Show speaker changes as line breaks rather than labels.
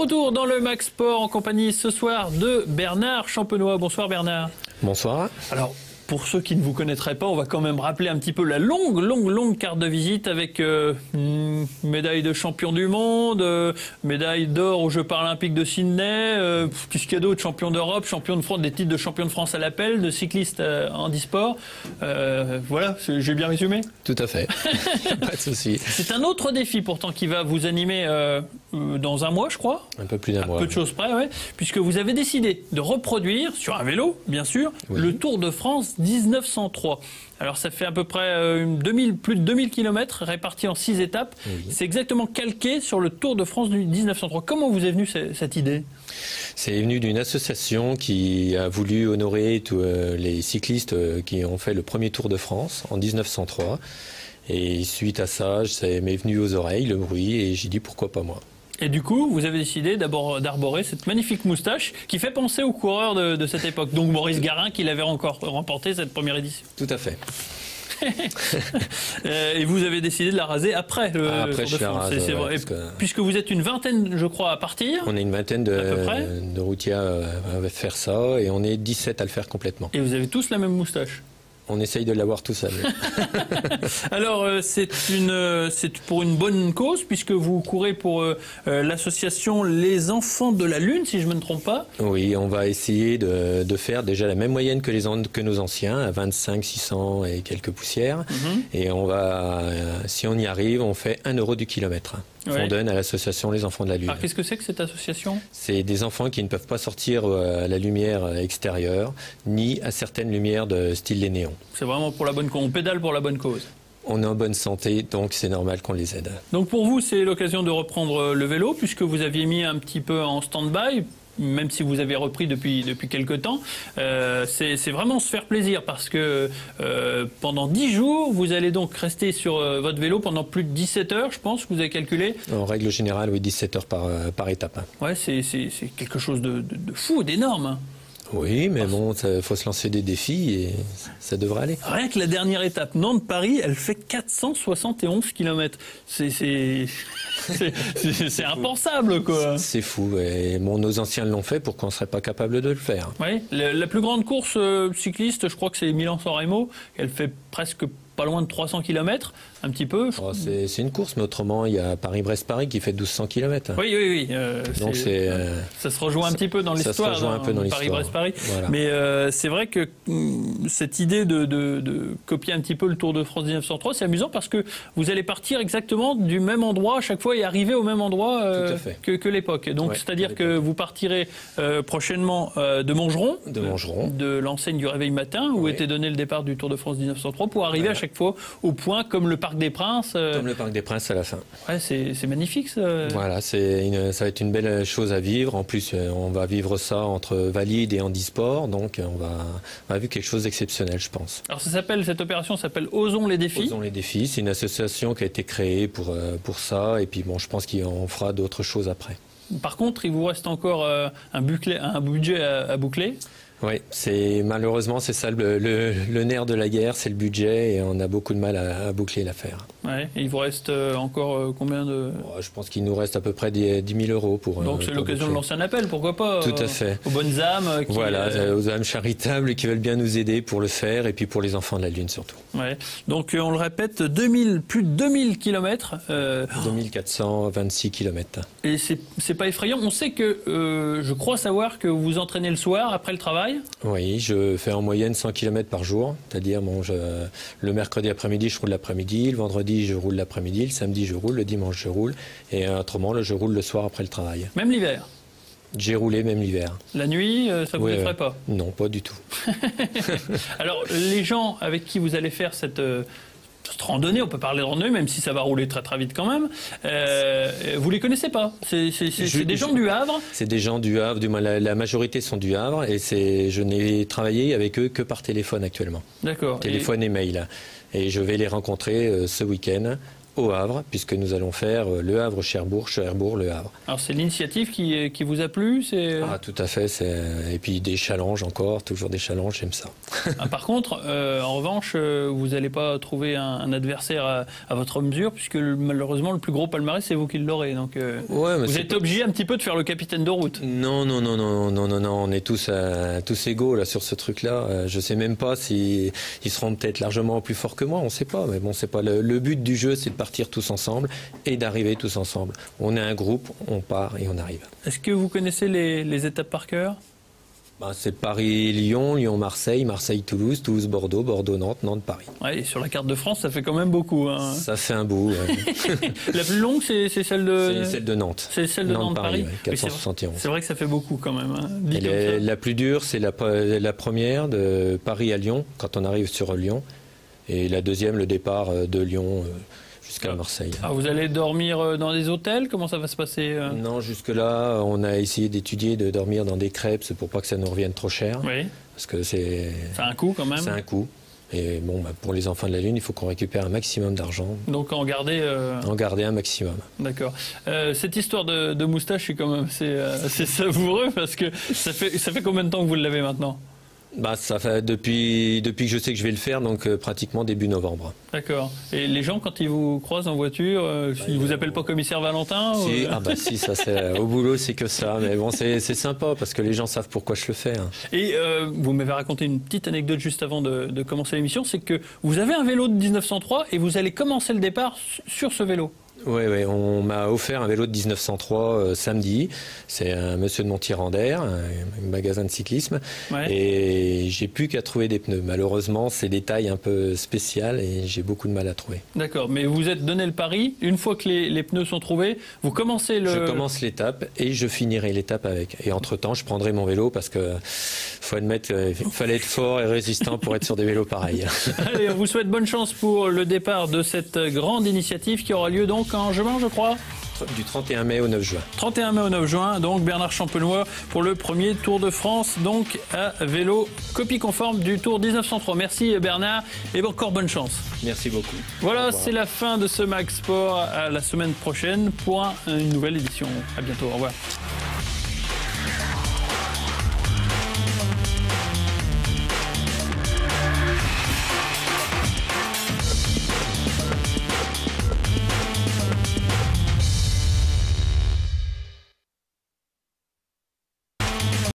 retour dans le Max Sport en compagnie ce soir de Bernard Champenois. Bonsoir Bernard.
Bonsoir.
Alors, pour ceux qui ne vous connaîtraient pas, on va quand même rappeler un petit peu la longue carte de visite avec une médaille de champion du monde, médaille d'or aux Jeux paralympiques de Sydney, qu'est-ce qu'il y a d'autre, champion d'Europe, champion de France, des titres de champion de France à l'appel, de cycliste handisport. Voilà, j'ai bien résumé?
Tout à fait, pas de souci.
C'est un autre défi pourtant qui va vous animer dans un mois, je crois.
Un peu plus d'un mois.
Peu de choses près, ouais, puisque vous avez décidé de reproduire, sur un vélo, bien sûr, oui, le Tour de France 1903. Alors ça fait à peu près plus de 2000 km répartis en 6 étapes. Oui. C'est exactement calqué sur le Tour de France du 1903. Comment vous est venue cette idée?
C'est venu d'une association qui a voulu honorer tous les cyclistes qui ont fait le premier Tour de France en 1903. Et suite à ça, ça m'est venu aux oreilles, le bruit, et j'ai dit pourquoi pas moi.
Et du coup, vous avez décidé d'abord d'arborer cette magnifique moustache qui fait penser aux coureurs de cette époque. Donc Maurice Garin qui l'avait encore remporté cette première édition.
Tout à fait.
Et vous avez décidé de la raser après le
Tour de France. C'est vrai,
puisque vous êtes une vingtaine, je crois, à partir.
On est une vingtaine de routiers à faire ça et on est 17 à le faire complètement.
Et vous avez tous la même moustache?
On essaye de l'avoir tous à nous.
Alors, c'est pour une bonne cause, puisque vous courez pour l'association Les Enfants de la Lune, si je ne me trompe pas.
Oui, on va essayer de faire déjà la même moyenne que nos anciens, à 25 600 et quelques poussières. Et on va, si on y arrive, on fait 1 € du kilomètre. On donne à l'association Les Enfants de la Lune.
Alors, qu'est-ce que c'est que cette association?
C'est des enfants qui ne peuvent pas sortir à la lumière extérieure, ni à certaines lumières de style les néons.
C'est vraiment pour la bonne cause. On pédale pour la bonne cause.
On est en bonne santé, donc c'est normal qu'on les aide.
Donc pour vous, c'est l'occasion de reprendre le vélo, puisque vous aviez mis un petit peu en stand-by, même si vous avez repris depuis quelques temps. C'est vraiment se faire plaisir, parce que pendant 10 jours, vous allez donc rester sur votre vélo pendant plus de 17 heures, je pense, que vous avez calculé.
En règle générale, oui, 17 heures par étape.
Ouais, c'est quelque chose de fou, d'énorme.
Oui, mais bon, il faut se lancer des défis et ça devrait aller.
Rien que la dernière étape, Nantes-Paris, elle fait 471 km. C'est impensable, quoi.
C'est fou. Et bon, nos anciens l'ont fait, pourquoi on ne serait pas capable de le faire?
Oui, la plus grande course cycliste, je crois que c'est Milan-San Remo. Elle fait presque pas loin de 300 km, un petit peu.
Oh, c'est une course, mais autrement, il y a Paris-Brest-Paris qui fait 1200 km.
Oui.
Donc
ça se rejoint un petit peu dans l'histoire.
Ça se rejoint un peu dans l'histoire.
Paris-Brest-Paris.
Voilà.
Mais c'est vrai que cette idée de copier un petit peu le Tour de France 1903, c'est amusant parce que vous allez partir exactement du même endroit à chaque fois et arriver au même endroit que l'époque. Donc, c'est-à-dire que vous partirez prochainement de Montgeron, de l'enseigne du Réveil Matin, où était donné le départ du Tour de France 1903, pour arriver à chaque fois au point comme le Parc des Princes.
Comme le Parc des Princes à la fin.
Ouais, c'est magnifique. Ça.
Voilà, ça va être une belle chose à vivre. En plus, on va vivre ça entre valides et handisport, donc on va vivre quelque chose d'exceptionnel, je pense.
Alors cette opération s'appelle Osons les défis.
Osons les défis, c'est une association qui a été créée pour ça, et puis bon, je pense qu'on fera d'autres choses après.
Par contre, il vous reste encore un budget à boucler.
Oui, malheureusement c'est ça le nerf de la guerre, c'est le budget, et on a beaucoup de mal à boucler l'affaire.
Ouais, et il vous reste encore combien de...
Je pense qu'il nous reste à peu près 10 000 € pour...
Donc c'est l'occasion de lancer un appel, pourquoi pas?
Tout à fait.
Aux bonnes âmes.
Aux âmes charitables qui veulent bien nous aider pour le faire, et puis pour les enfants de la Lune surtout.
Ouais. Donc on le répète, plus de 2000 km.
2426 km.
Et c'est pas effrayant. On sait que, je crois savoir que vous vous entraînez le soir après le travail.
Oui, je fais en moyenne 100 km par jour, c'est-à-dire le mercredi après-midi je roule l'après-midi, le vendredi je roule l'après-midi, le samedi je roule, le dimanche je roule, et autrement je roule le soir après le travail.
Même l'hiver?
J'ai roulé même l'hiver.
La nuit, ça vous effraie pas?
Non, pas du tout.
Alors les gens avec qui vous allez faire cette randonnée, on peut parler de randonnée, même si ça va rouler très très vite quand même. Vous les connaissez pas? C'est des gens du Havre? C'est des gens du Havre,
du moins la majorité sont du Havre, et je n'ai travaillé avec eux que par téléphone actuellement.
D'accord.
Téléphone et mail. Et je vais les rencontrer ce week-end au Havre, puisque nous allons faire Le Havre-Cherbourg, Cherbourg-Le Havre.
Alors c'est l'initiative qui vous a plu?
Ah, tout à fait, et puis des challenges encore, toujours des challenges, j'aime ça.
Ah, par contre, en revanche, vous n'allez pas trouver un adversaire à votre mesure, puisque malheureusement le plus gros palmarès c'est vous qui l'aurez, donc vous êtes obligé un petit peu de faire le capitaine de route.
Non, on est tous égaux là, sur ce truc-là. Je sais même pas s'ils seront peut-être largement plus forts que moi, on ne sait pas, mais bon, c'est pas le but du jeu, c'est de partir tous ensemble et d'arriver tous ensemble. On est un groupe, on part et on arrive.
Est-ce que vous connaissez les étapes par cœur?
C'est Paris-Lyon, Lyon-Marseille, Marseille-Toulouse, Toulouse-Bordeaux, Bordeaux-Nantes, Nantes-Paris.
Ouais, et sur la carte de France, ça fait quand même beaucoup. Hein.
Ça fait un bout. Ouais.
La plus longue, c'est celle de...
C'est celle de Nantes.
C'est celle de Nantes-Paris,
ouais, 471.
C'est vrai que ça fait beaucoup quand même. Hein.
La plus dure, c'est la première de Paris à Lyon, quand on arrive sur Lyon. Et la deuxième, le départ de Lyon jusqu'à Marseille.
Ah, vous allez dormir dans des hôtels? Comment ça va se passer?
Non, jusque-là, on a essayé d'étudier de dormir dans des crêpes pour pas que ça nous revienne trop cher.
Oui.
Parce que c'est
un coût quand même.
C'est un coût. Et bon, pour les enfants de la Lune, il faut qu'on récupère un maximum d'argent.
Donc en garder...
En garder un maximum.
D'accord. Cette histoire de moustache, c'est quand même c'est savoureux parce que ça fait combien de temps que vous l'avez maintenant?
Ça fait depuis que je sais que je vais le faire, donc pratiquement début novembre.
D'accord. Et les gens, quand ils vous croisent en voiture, ils vous appellent pas commissaire Valentin
si, ou... si, ça c'est au boulot, c'est que ça. Mais bon, c'est sympa parce que les gens savent pourquoi je le fais. Hein.
Et vous m'avez raconté une petite anecdote juste avant de commencer l'émission, c'est que vous avez un vélo de 1903 et vous allez commencer le départ sur ce vélo.
Oui, on m'a offert un vélo de 1903 samedi. C'est un monsieur de Montier-en-Der, un magasin de cyclisme. Ouais. Et j'ai plus qu'à trouver des pneus. Malheureusement, c'est des tailles un peu spéciales et j'ai beaucoup de mal à trouver.
D'accord, mais vous êtes donné le pari. Une fois que les pneus sont trouvés, vous commencez le...
Je commence l'étape et je finirai l'étape avec. Et entre-temps, je prendrai mon vélo parce que faut admettre qu'il fallait être fort et résistant pour être sur des vélos pareils.
Allez, on vous souhaite bonne chance pour le départ de cette grande initiative qui aura lieu donc en juin, je crois.
Du 31 mai au 9 juin. 31
mai au 9 juin, donc Bernard Champenois pour le premier Tour de France, donc à vélo, copie conforme du Tour 1903. Merci Bernard et encore bonne chance.
Merci beaucoup.
Voilà, c'est la fin de ce Mag Sport. À la semaine prochaine pour une nouvelle édition. À bientôt, au revoir.